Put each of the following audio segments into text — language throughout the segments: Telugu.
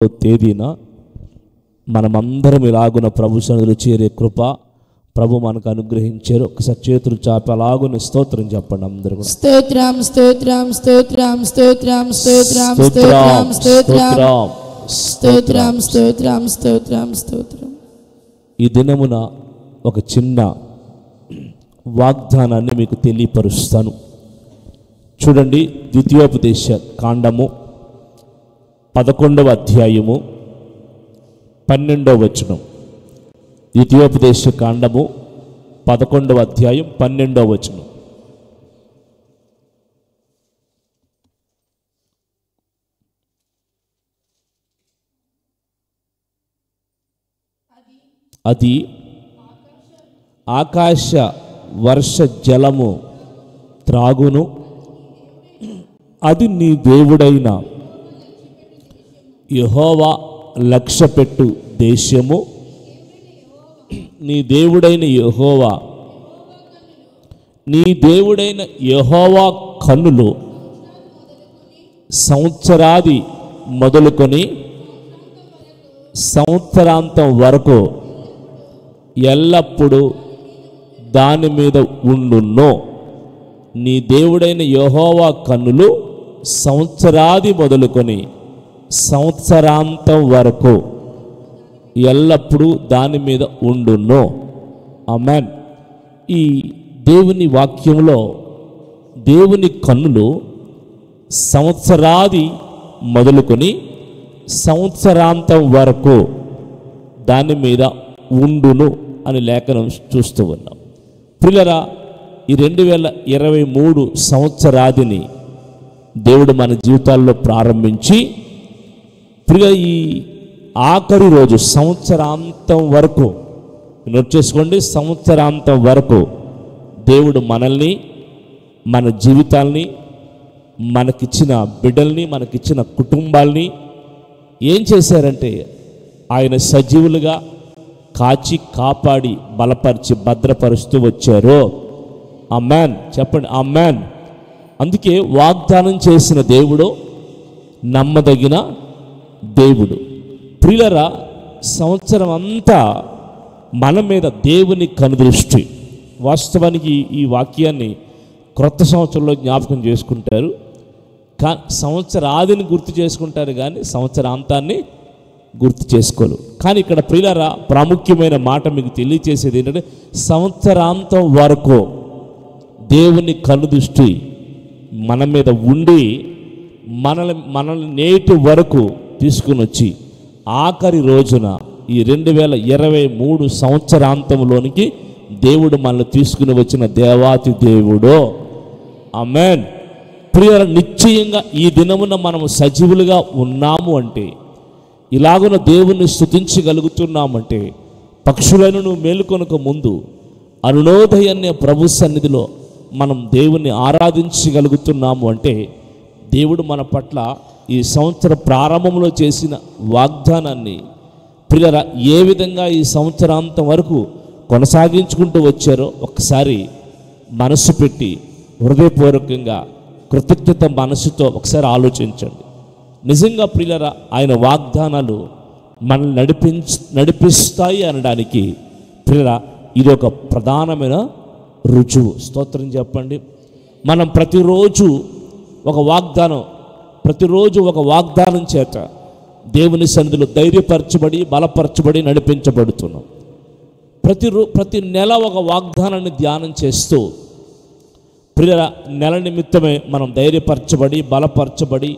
తేదీన మనమందరం ఇలాగున ప్రభు సన్నిధిలో చేరే కృప ప్రభు మనకు అనుగ్రహించారు. ఒకసారి చేతులు చాపి అలాగున స్తోత్రం చెప్పండి అందరూ. స్తోత్రం స్తోత్రం స్తోత్రం స్తోత్రం స్తోత్రం స్తోత్రం స్తోత్రం స్తోత్రం స్తోత్రం స్తోత్రం స్తోత్రం. ఈ దినమున ఒక చిన్న వాగ్దానాన్ని మీకు తెలియపరుస్తాను. చూడండి, ద్వితీయోపదేశ కాండము 11వ అధ్యాయము 12వ వచనం. ద్వితీయోపదేశ కాండము 11వ అధ్యాయం 12వ వచనం. అది ఆకాశ వర్ష జలము త్రాగును, అది నీ దేవుడైన యెహోవా లక్ష్యపెట్టు దేశము. నీ దేవుడైన యెహోవా కన్నులు సంవత్సరాది మొదలుకొని సంవత్సరాంతం వరకు ఎల్లప్పుడూ దాని మీద ఉండును. నీ దేవుడైన యెహోవా కన్నులు సంవత్సరాది మొదలుకొని సంవత్సరాంతం వరకు ఎల్లప్పుడూ దాని మీద ఉండును. ఆమేన్. ఈ దేవుని వాక్యంలో దేవుని కన్నులు సంవత్సరాది మొదలుకొని సంవత్సరాంతం వరకు దాని మీద ఉండును అని లేఖనం చూస్తూ ఉన్నాం. ప్రియులారా, ఈ 2023 సంవత్సరాదిని దేవుడు మన జీవితాల్లో ప్రారంభించి ఈ ఆఖరి రోజు సంవత్సరాంతం వరకు నోట్ చేసుకోండి, సంవత్సరాంతం వరకు దేవుడు మనల్ని, మన జీవితాల్ని, మనకిచ్చిన బిడ్డల్ని, మనకిచ్చిన కుటుంబాల్ని ఏం చేశారంటే ఆయన సజీవులుగా కాచి కాపాడి బలపరిచి భద్రపరుస్తూ వచ్చారు. ఆమేన్ చెప్పండి, ఆమేన్. అందుకే వాగ్దానం చేసిన దేవుడు నమ్మదగిన దేవుడు. ప్రియులారా, సంవత్సరం అంతా మన మీద దేవుని కనుదృష్టి. వాస్తవానికి ఈ వాక్యాన్ని క్రొత్త సంవత్సరంలో జ్ఞాపకం చేసుకుంటారు, సంవత్సరాదిని గుర్తు చేసుకుంటారు కానీ సంవత్సరాంతాన్ని గుర్తు చేసుకోరు. కానీ ఇక్కడ ప్రియులారా, ప్రాముఖ్యమైన మాట మీకు తెలియచేసేది ఏంటంటే సంవత్సరాంతం వరకు దేవుని కనుదృష్టి మన మీద ఉండి మనల్ని నేటి వరకు తీసుకుని వచ్చి ఆఖరి రోజున ఈ 2023 సంవత్సరాంతంలోనికి దేవుడు మనల్ని తీసుకుని వచ్చిన దేవాతి దేవుడు. ఆమేన్. ప్రియుల, నిశ్చయంగా ఈ దినమున మనము సజీవులుగా ఉన్నాము అంటే, ఇలాగున దేవుణ్ణి స్తుతించగలుగుతున్నామంటే, పక్షులను మేలుకొనక ముందు అరుణోదయాన్నే ప్రభు సన్నిధిలో మనం దేవుణ్ణి ఆరాధించగలుగుతున్నాము అంటే, దేవుడు మన పట్ల ఈ సంవత్సర ప్రారంభంలో చేసిన వాగ్దానాన్ని ప్రియులారా ఏ విధంగా ఈ సంవత్సరాంతం వరకు కొనసాగించుకుంటూ వచ్చారో ఒక్కసారి మనసు పెట్టి హృదయపూర్వకంగా కృతజ్ఞత మనసుతో ఒకసారి ఆలోచించండి. నిజంగా ప్రియులారా, ఆయన వాగ్దానాలు మనల్ని నడిపిస్తాయి అనడానికి ప్రియులారా ఇది ఒక ప్రధానమైన రుజువు. స్తోత్రం చెప్పండి. మనం ప్రతిరోజు ఒక వాగ్దానం చేత దేవుని సన్నిధిలో ధైర్యపరచబడి బలపరచబడి నడిపించబడుతున్నాం. ప్రతి నెల ఒక వాగ్దానాన్ని ధ్యానం చేస్తూ ప్రియుల నెల నిమిత్తమే మనం ధైర్యపరచబడి బలపరచబడి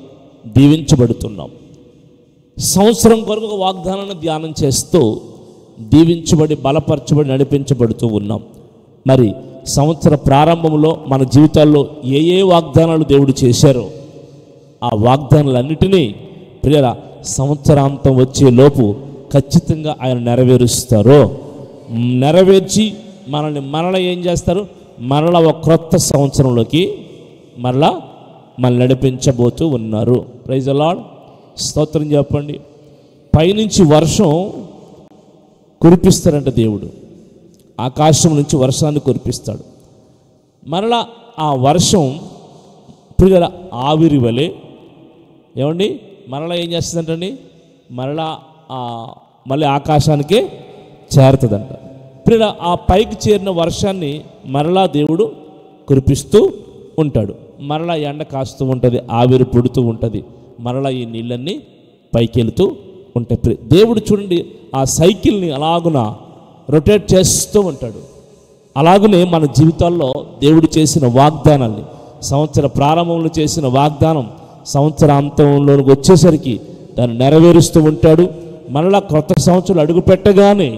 దీవించబడుతున్నాం. సంవత్సరం కొరకు ఒక వాగ్దానాన్ని ధ్యానం చేస్తూ దీవించబడి బలపరచబడి నడిపించబడుతూ ఉన్నాం. మరి సంవత్సర ప్రారంభంలో మన జీవితాల్లో ఏ వాగ్దానాలు దేవుడు చేశారో ఆ వాగ్దానాలన్నిటినీ ప్రియుల సంవత్సరాంతం వచ్చే లోపు ఖచ్చితంగా ఆయన నెరవేర్చి మరలా ఏం చేస్తారు? మరలా ఒక క్రొత్త సంవత్సరంలోకి మరలా నడిపించబోతూ ఉన్నారు. Praise the Lord. స్తోత్రం చెప్పండి. పైనుంచి వర్షం కురిపిస్తారంట దేవుడు. ఆకాశం నుంచి వర్షాన్ని కురిపిస్తాడు. మరలా ఆ వర్షం ప్రియుల ఆవిరి వలె ఏమండి మరలా ఏం చేస్తుందంటండి? మరలా మళ్ళీ ఆకాశానికే చేరుతుందంట. ఇప్పుడు ఆ పైకి చేరిన వర్షాన్ని మరలా దేవుడు కురిపిస్తూ ఉంటాడు. మరలా ఎండ కాస్తూ ఉంటుంది, ఆవిరి పుడుతూ ఉంటుంది, మరలా ఈ నీళ్ళన్నీ పైకి వెళుతూ ఉంటాయి. దేవుడు చూడండి ఆ సైకిల్ని అలాగున రొటేట్ చేస్తూ ఉంటాడు. అలాగనే మన జీవితాల్లో దేవుడు చేసిన వాగ్దానాన్ని, సంవత్సర ప్రారంభంలో చేసిన వాగ్దానం సంవత్సరాంతంలోకి వచ్చేసరికి దాన్ని నెరవేరుస్తూ ఉంటాడు. మరలా క్రొత్త సంవత్సరాలు అడుగు పెట్టగానే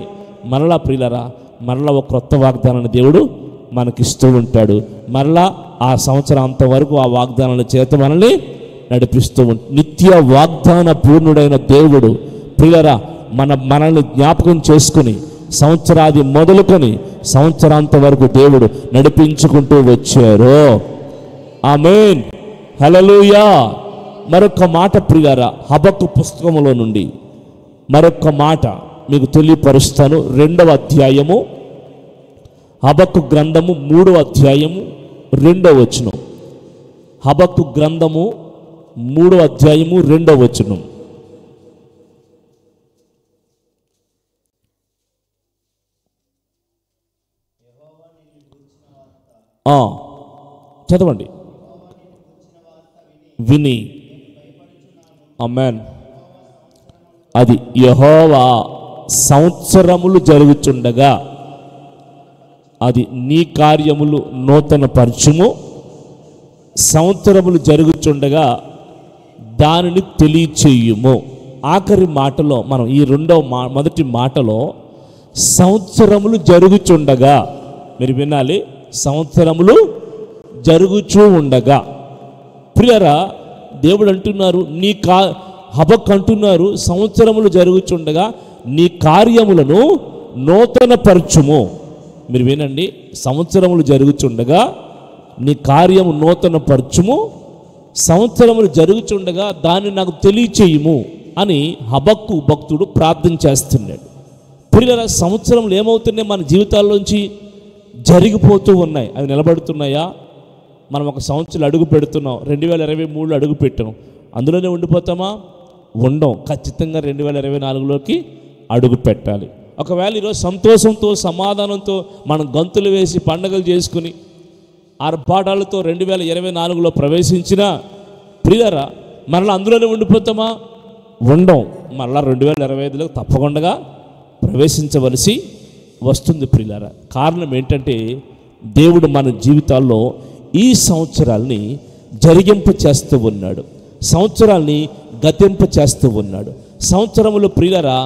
మరలా ప్రియులరా మరలా ఒక క్రొత్త వాగ్దానాన్ని దేవుడు మనకిస్తూ ఉంటాడు. మరలా ఆ సంవత్సరాంతం వరకు ఆ వాగ్దానాల చేత మనల్ని నడిపిస్తూ ఉంటాడు. నిత్య వాగ్దాన పూర్ణుడైన దేవుడు ప్రియులరా మనల్ని జ్ఞాపకం చేసుకుని సంవత్సరాది మొదలుకొని సంవత్సరాంతం వరకు దేవుడు నడిపించుకుంటూ వచ్చారు. ఆమేన్, హల్లెలూయా. మరొక మాట ప్రియులారా, హబక్కు పుస్తకంలో నుండి మరొక మాట మీకు తెలియపరుస్తాను. 2వ అధ్యాయము, హబక్కు గ్రంథము 3వ అధ్యాయము 2వ వచనం. హబక్కు గ్రంథము 3వ అధ్యాయము 2వ వచనం. చదవండి. విని, ఆమేన్. అది యెహోవా సంవత్సరములు జరుగుచుండగా అది నీ కార్యములు నూతన పరచుము, సంవత్సరములు జరుగుచుండగా దానిని తెలియచేయుము. ఆఖరి మాటలో మనం ఈ మొదటి మాటలో సంవత్సరములు జరుగుచుండగా, మీరు వినాలి, సంవత్సరములు జరుగుచూ ఉండగా. ప్రియరా దేవుడు అంటున్నారు, హబక్కు అంటున్నారు, సంవత్సరములు జరుగుచుండగా నీ కార్యములను నూతన పరచుము. మీరు వినండి, సంవత్సరములు జరుగుచుండగా నీ కార్యము నూతన పరచుము, సంవత్సరములు జరుగుచుండగా దాన్ని నాకు తెలియచేయుము అని హబక్కు భక్తుడు ప్రార్థన చేస్తున్నాడు. ప్రియరా సంవత్సరములు ఏమవుతున్నాయి మన జీవితాల్లోంచి జరిగిపోతూ ఉన్నాయి. అవి నిలబడుతున్నాయా? మనం ఒక సంవత్సరం అడుగు పెడుతున్నాం, 2023 అడుగు పెట్టాం, అందులోనే ఉండిపోతామా? ఉండం. ఖచ్చితంగా 2024లోకి అడుగు పెట్టాలి. ఒకవేళ ఈరోజు సంతోషంతో సమాధానంతో మనం గంతులు వేసి పండుగలు చేసుకుని ఆర్భాటాలతో 2024లో ప్రవేశించినా ప్రియరా మరలా అందులోనే ఉండిపోతామా? ఉండం. మరలా 2025లో తప్పకుండా ప్రవేశించవలసి వస్తుంది ప్రియులారా. కారణం ఏంటంటే దేవుడు మన జీవితాల్లో ఈ సంవత్సరాల్ని జరిగింప చేస్తూ ఉన్నాడు, సంవత్సరాల్ని గతింప చేస్తూ ఉన్నాడు. సంవత్సరములు ప్రియులారా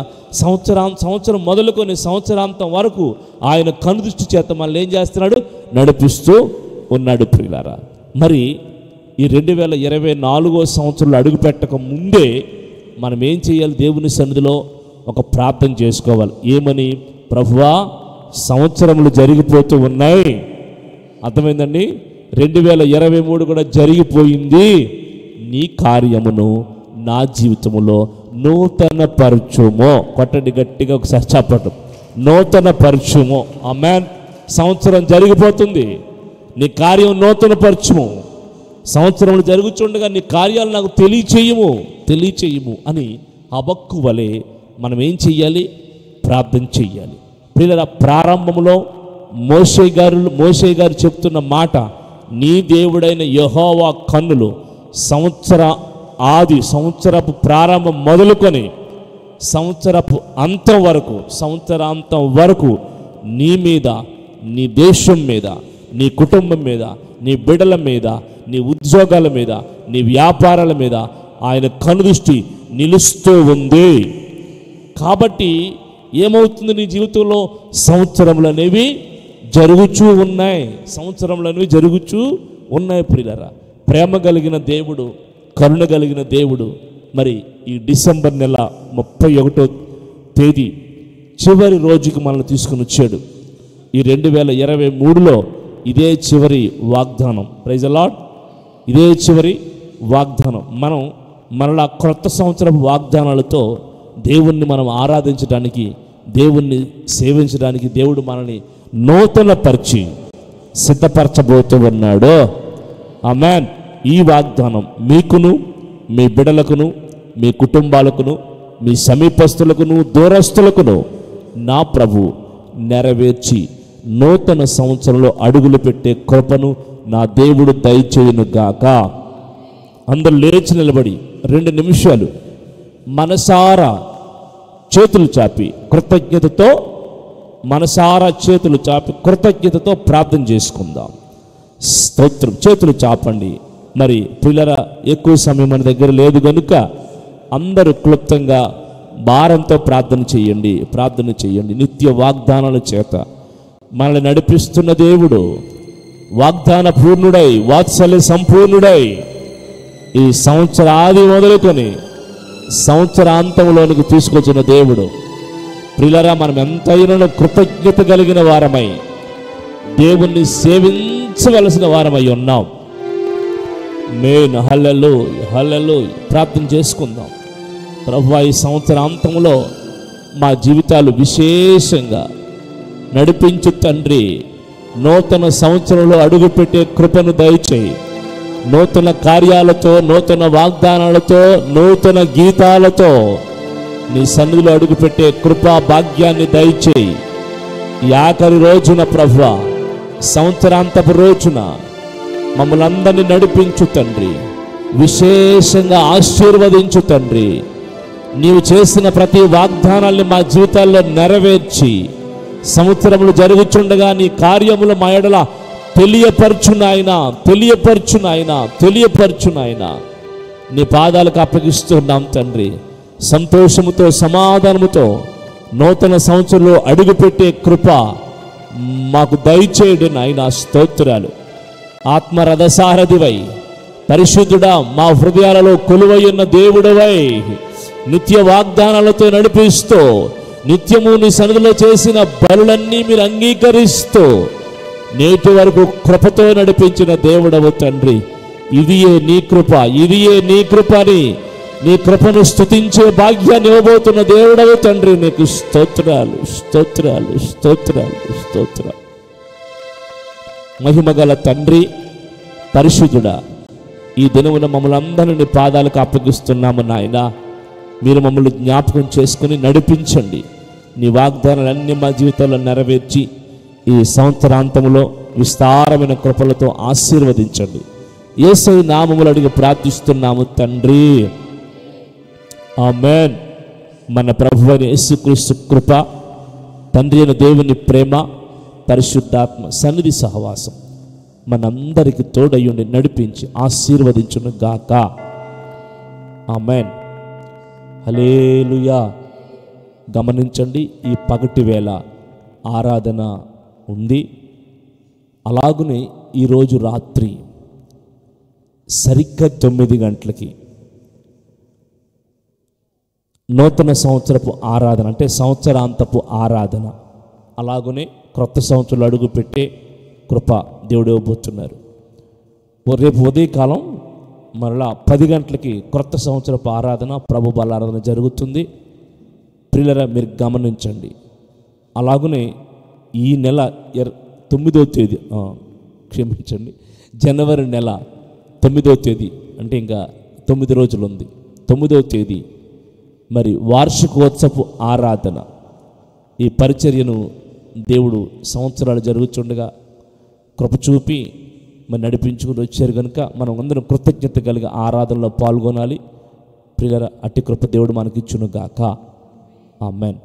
సంవత్సరం మొదలుకొని సంవత్సరాంతం వరకు ఆయన కనుదృష్టి చేత మనల్ని ఏం చేస్తున్నాడు? నడిపిస్తూ ఉన్నాడు ప్రియులారా. మరి ఈ 2024 సంవత్సరంలో అడుగు పెట్టక ముందే మనం ఏం చేయాలి? దేవుని సన్నిధిలో ఒక ప్రార్థన చేసుకోవాలి. ఏమని? ప్రభువా సంవత్సరములు జరిగిపోతూ ఉన్నాయి, అర్థమైందండి, 2023 కూడా జరిగిపోయింది, నీ కార్యమును నా జీవితములో నూతన పరచుము. కొట్టండి గట్టిగా ఒకసారి చెప్పటం, నూతన పరచుము. ఆమేన్. సంవత్సరం జరిగిపోతుంది, నీ కార్యం నూతన పరచుము, సంవత్సరములు జరుగుతుండగా నీ కార్యాలు నాకు తెలియచేయము అని హబక్కు వలె మనం ఏం చెయ్యాలి? ప్రార్థన చెయ్యాలి. ప్రియులారా ప్రారంభంలో మోషే గారు చెప్తున్న మాట, నీ దేవుడైన యెహోవా కన్నులు సంవత్సరపు ప్రారంభం మొదలుకొని సంవత్సరాంతం వరకు నీ మీద, నీ దేశం మీద, నీ కుటుంబం మీద, నీ బిడ్డల మీద, నీ ఉద్యోగాల మీద, నీ వ్యాపారాల మీద ఆయన కనుదృష్టి నిలుస్తూ ఉంది. కాబట్టి ఏమవుతుంది? నీ జీవితంలో సంవత్సరములు అనేవి జరుగుచూ ఉన్నాయి. ప్రియులారా ప్రేమ కలిగిన దేవుడు, కరుణ కలిగిన దేవుడు మరి ఈ డిసెంబర్ నెల 31వ తేదీ చివరి రోజుకి మనల్ని తీసుకుని వచ్చాడు. ఈ 2023లో ఇదే చివరి వాగ్దానం. Praise the Lord. ఇదే చివరి వాగ్దానం. మనం మరలా క్రొత్త సంవత్సరపు వాగ్దానాలతో దేవుణ్ణి మనం ఆరాధించడానికి, దేవుణ్ణి సేవించడానికి దేవుడు మనల్ని నూతన పరిచి సిద్ధపరచబోతూ ఉన్నాడు. ఆమేన్. ఈ వాగ్దానం మీకును, మీ బిడ్డలకును, మీ కుటుంబాలకును మీ సమీపస్తులకును దూరస్తులకును నా ప్రభు నెరవేర్చి నూతన సంవత్సరంలో అడుగులు పెట్టే కృపను నా దేవుడు దయచేయునుగాక. అందరూ లేచి నిలబడి 2 నిమిషాలు మనసారా చేతులు చాపి కృతజ్ఞతతో, మనసారా చేతులు చాపి కృతజ్ఞతతో ప్రార్థన చేసుకుందాం. స్తోత్రం. చేతులు చాపండి. మరి పిల్లరా, ఎక్కువ సమయం మన దగ్గర లేదు కనుక అందరూ క్లుప్తంగా భారంతో ప్రార్థన చేయండి. నిత్య వాగ్దానాల చేత మనల్ని నడిపిస్తున్న దేవుడు, వాగ్దాన పూర్ణుడై, వాత్సల్య సంపూర్ణుడై, ఈ సంవత్సర ఆది మొదలుకొని సంవత్సరాంతంలోనికి తీసుకొచ్చిన దేవుడు. ప్రియులరా, మనం ఎంతైనా కృతజ్ఞత కలిగిన వారమై దేవుణ్ణి సేవించవలసిన వారమై ఉన్నాం. హల్లెలూయా ప్రార్థన చేసుకుందాం. ప్రభువా, ఈ సంవత్సరాంతంలో మా జీవితాలు విశేషంగా నడిపించు తండ్రి. నూతన సంవత్సరంలో అడుగుపెట్టే కృపను దయచేయి. నూతన కార్యాలతో, నూతన వాగ్దానాలతో, నూతన గీతాలతో నీ సన్నిధిలో అడుగుపెట్టే కృపా భాగ్యాన్ని దయచేయి. ఈ ఆఖరి రోజున ప్రభువా, సంవత్సరాంతపు రోజున మమ్మల్ని అందరినీ నడిపించు తండ్రి. విశేషంగా ఆశీర్వదించు తండ్రి. నీవు చేసిన ప్రతి వాగ్దానాల్ని మా జీవితాల్లో నెరవేర్చి సంవత్సరములు జరుగుచుండగా నీ కార్యములు మా ఎడల తెలియపరచు నాయనా. నీ పాదాలకు అప్పగిస్తున్నాం తండ్రి. సంతోషముతో, సమాధానముతో నూతన సంవత్సరంలో అడుగుపెట్టే కృప మాకు దయచేయడు నాయనా. స్తోత్రాలు. ఆత్మరథసారథివై, పరిశుద్ధుడా, మా హృదయాలలో కొలువై ఉన్న దేవుడవై, నిత్య వాగ్దానాలతో నడిపిస్తూ, నిత్యము నీ సన్నిధిలో చేసిన బలులన్నీ మీరు అంగీకరిస్తూ నేటి వరకు కృపతో నడిపించిన దేవుడవు తండ్రి. ఇదియే నీ కృపని, నీ కృపను స్తుతించే భాగ్యాన్ని ఇవ్వబోతున్న దేవుడవు తండ్రి. నీకు స్తోత్రాలు. మహిమగల తండ్రి, పరిశుద్ధుడా, ఈ దినమున మమ్మల్ని అందరినీ పాదాలకు అప్పగిస్తున్నాము నాయనా. మీరు మమ్మల్ని జ్ఞాపకం చేసుకుని నడిపించండి. నీ వాగ్దానాలన్నీ మా జీవితంలో నెరవేర్చి ఈ సంవత్సరాంతంలో విస్తారమైన కృపలతో ఆశీర్వదించండి. యేసయ్య నామములో అడిగి ప్రార్థిస్తున్నాము తండ్రి. ఆమేన్. మన ప్రభువైన యేసుక్రీస్తు కృప, తండ్రి అయిన దేవుని ప్రేమ, పరిశుద్ధాత్మ సన్నిధి సహవాసం మనందరికి తోడయ్యుండి నడిపించి ఆశీర్వదించును గాక. ఆమేన్. హల్లెలూయా. గమనించండి, ఈ పగటి వేళ ఆరాధన ఉంది. అలాగునే ఈరోజు రాత్రి సరిగ్గా 9 గంటలకి నూతన సంవత్సరపు ఆరాధన, అంటే సంవత్సరాంతపు ఆరాధన, అలాగునే క్రొత్త సంవత్సరాలు అడుగు పెట్టే కృప దేవుడు ఇవ్వబోతున్నారు. రేపు ఉదయకాలం మరలా 10 గంటలకి క్రొత్త సంవత్సరపు ఆరాధన, ప్రభు బలారాధన జరుగుతుంది. ప్రియులరా, మీరు గమనించండి. అలాగనే ఈ నెల 9వ తేదీ, క్షమించండి, జనవరి నెల 9వ తేదీ, అంటే ఇంకా 9 రోజులు ఉంది. 9వ తేదీ మరి వార్షికోత్సవ ఆరాధన. ఈ పరిచర్యను దేవుడు సంవత్సరాలు జరుగుతుండగా కృప చూపి మరి నడిపించుకుని వచ్చారు కనుక మనం అందరం కృతజ్ఞత కలిగి ఆరాధనలో పాల్గొనాలి. ప్రియులరా, అట్టి కృప దేవుడు మనకిచ్చును గాక. ఆమేన్.